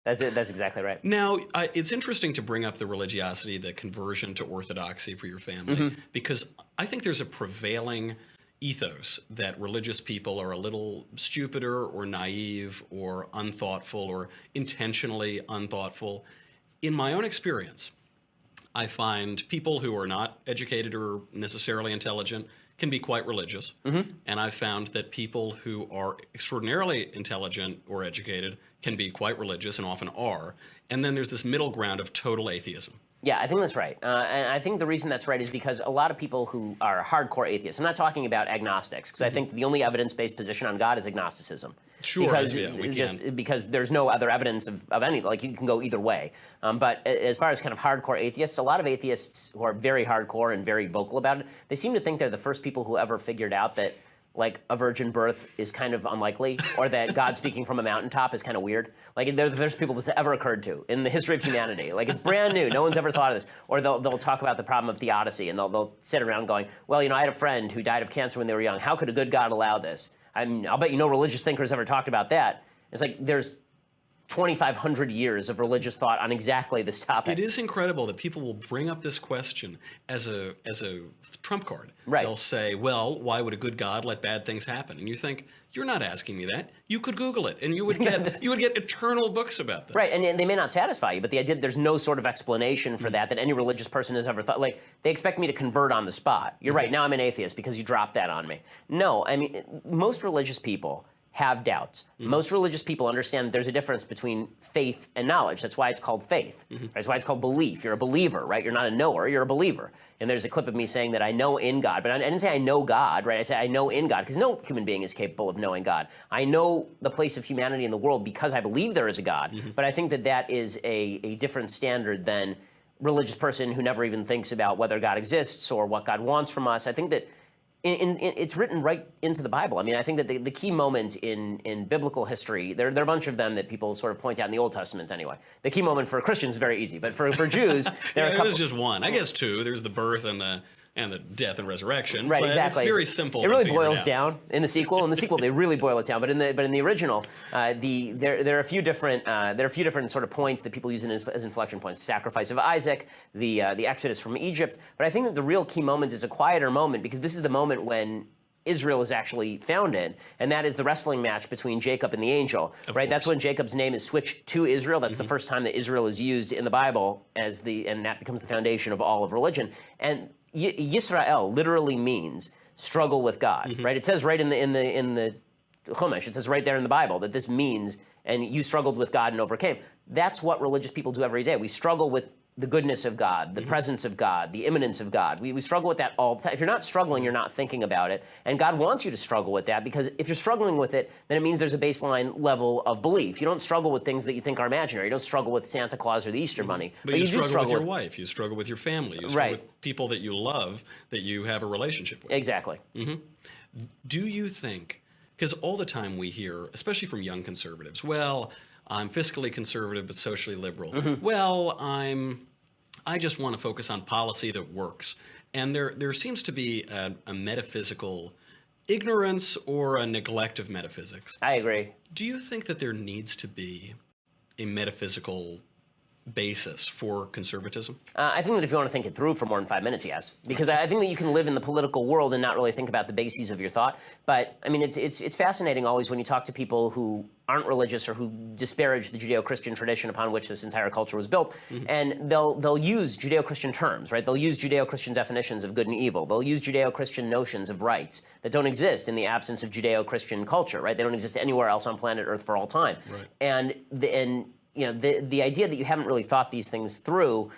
That's it. That's exactly right. Now, it's interesting to bring up the religiosity, the conversion to orthodoxy for your family, because I think there's a prevailing ethos that religious people are a little stupider or naive or unthoughtful or intentionally unthoughtful. In my own experience, I find people who are not educated or necessarily intelligent can be quite religious. And I've found that people who are extraordinarily intelligent or educated can be quite religious and often are. And then there's this middle ground of total atheism. Yeah, I think that's right. And I think the reason that's right is because a lot of people who are hardcore atheists, I'm not talking about agnostics, because I think the only evidence-based position on God is agnosticism. Sure, because, yeah, because there's no other evidence of any, like you can go either way. But as far as kind of hardcore atheists, a lot of atheists who are very hardcore and very vocal about it, they seem to think they're the first people who ever figured out that like a virgin birth is kind of unlikely, or that God speaking from a mountaintop is kind of weird. Like there's people that's ever occurred to in the history of humanity. Like it's brand new, no one's ever thought of this. Or they'll talk about the problem of theodicy, and they'll sit around going, well, you know, I had a friend who died of cancer when they were young. How could a good God allow this? I mean, I'll bet you no religious thinkers ever talked about that. It's like there's 2,500 years of religious thought on exactly this topic. It is incredible that people will bring up this question as a trump card. Right. They'll say, well, why would a good God let bad things happen? And you think, you're not asking me that. You could Google it, and you would get eternal books about this. Right, and they may not satisfy you, but the idea that there's no sort of explanation for that any religious person has ever thought. Like, they expect me to convert on the spot. You're right, now I'm an atheist because you dropped that on me. No, I mean, most religious people have doubts. Most religious people understand that there's a difference between faith and knowledge. That's why it's called faith. Right? That's why it's called belief. You're a believer, right? You're not a knower, you're a believer. And there's a clip of me saying that I know in God, but I didn't say I know God, right? I said I know in God, because no human being is capable of knowing God. I know the place of humanity in the world because I believe there is a God, but I think that that is a different standard than religious person who never even thinks about whether God exists or what God wants from us. I think that it's written right into the Bible. I mean, I think that the key moment in biblical history, there are a bunch of them that people sort of point out in the Old Testament anyway. The key moment for Christians is very easy, but for Jews, there are a couple. There's just one. I guess two. There's the birth and the death and resurrection. Right, but exactly. It's very simple. It really boils down in the sequel. In the sequel, they really boil it down. But in the original, there are a few different sort of points that people use as inflection points. Sacrifice of Isaac, the Exodus from Egypt. But I think that the real key moment is a quieter moment, because this is the moment when Israel is actually founded, and that is the wrestling match between Jacob and the angel. Right, that's when Jacob's name is switched to Israel. That's the first time that Israel is used in the Bible and that becomes the foundation of all of religion. And Yisrael literally means struggle with God, right? It says right in the Chumash, it says right there in the Bible that this means, and you struggled with God and overcame. That's what religious people do every day. We struggle with the goodness of God, the presence of God, the immanence of God. We struggle with that all the time. If you're not struggling, you're not thinking about it. And God wants you to struggle with that, because if you're struggling with it, then it means there's a baseline level of belief. You don't struggle with things that you think are imaginary. You don't struggle with Santa Claus or the Easter Bunny. But you struggle with your wife. You struggle with your family. You struggle with people that you love, that you have a relationship with. Exactly. Do you think, because all the time we hear, especially from young conservatives, well, I'm fiscally conservative but socially liberal. Well, I just want to focus on policy that works. And there seems to be a metaphysical ignorance or a neglect of metaphysics. I agree. Do you think that there needs to be a metaphysical basis for conservatism? I think that if you want to think it through for more than 5 minutes, yes. Because I think that you can live in the political world and not really think about the bases of your thought. But, I mean, it's fascinating always when you talk to people who aren't religious or who disparage the Judeo-Christian tradition upon which this entire culture was built. And they'll use Judeo-Christian terms, right? They'll use Judeo-Christian definitions of good and evil. They'll use Judeo-Christian notions of rights that don't exist in the absence of Judeo-Christian culture, right? They don't exist anywhere else on planet Earth for all time. Right. And you know, the idea that you haven't really thought these things through,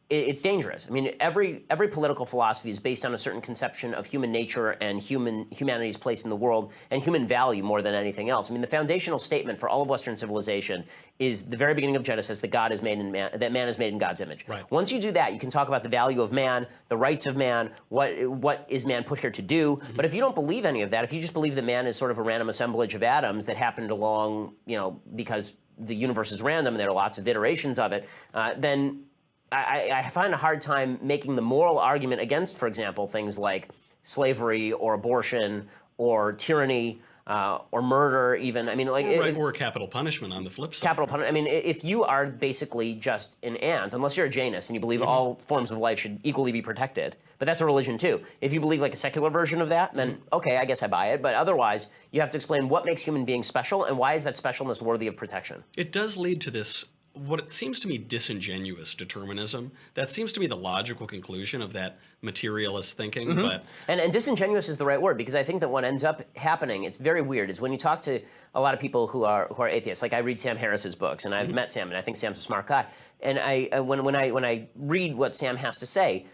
it's dangerous. I mean, every political philosophy is based on a certain conception of human nature and humanity's place in the world and human value more than anything else. I mean, the foundational statement for all of Western civilization is the very beginning of Genesis, that God is made in man, that man is made in God's image. Right. Once you do that, you can talk about the value of man, the rights of man, what is man put here to do. But if you don't believe any of that, if you just believe that man is sort of a random assemblage of atoms that happened along, you know, because the universe is random and there are lots of iterations of it, then I find a hard time making the moral argument against, for example, things like slavery or abortion or tyranny or murder even. I mean, like or capital punishment on the flip side. capital punishment. I mean, if you are basically just an ant, unless you're a Jainist and you believe all forms of life should equally be protected, but that's a religion too. If you believe like a secular version of that, then okay, I guess I buy it. But otherwise, you have to explain what makes human beings special and why is that specialness worthy of protection. It does lead to this, what it seems to me, disingenuous determinism. That seems to be the logical conclusion of that materialist thinking. But And disingenuous is the right word, because I think that what ends up happening, it's very weird, is when you talk to a lot of people who are atheists. Like I read Sam Harris's books, and I've met Sam, and I think Sam's a smart guy. And when I read what Sam has to say,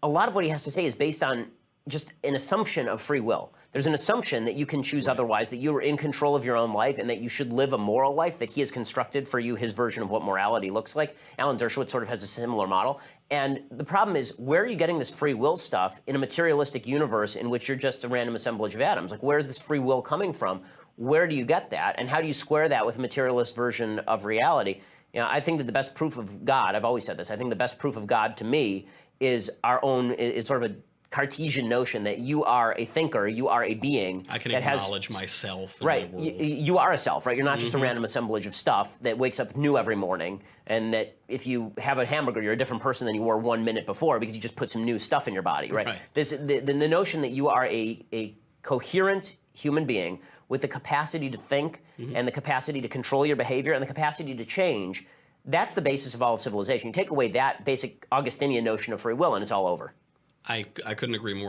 a lot of what he has to say is based on just an assumption of free will. There's an assumption that you can choose otherwise, that you are in control of your own life, and that you should live a moral life, that he has constructed for you his version of what morality looks like. Alan Dershowitz sort of has a similar model. And the problem is, where are you getting this free will stuff in a materialistic universe in which you're just a random assemblage of atoms? Like, where is this free will coming from? Where do you get that? And how do you square that with a materialist version of reality? You know, I think that the best proof of God, I've always said this, I think the best proof of God to me is our own, is sort of a Cartesian notion that you are a thinker, you are a being. I can that acknowledge myself in right. the world. You are a self, right? You're not just a random assemblage of stuff that wakes up new every morning, and that if you have a hamburger, you're a different person than you were 1 minute before because you just put some new stuff in your body, right? The notion that you are a coherent human being with the capacity to think and the capacity to control your behavior and the capacity to change, that's the basis of all of civilization. You take away that basic Augustinian notion of free will, and it's all over. I couldn't agree more.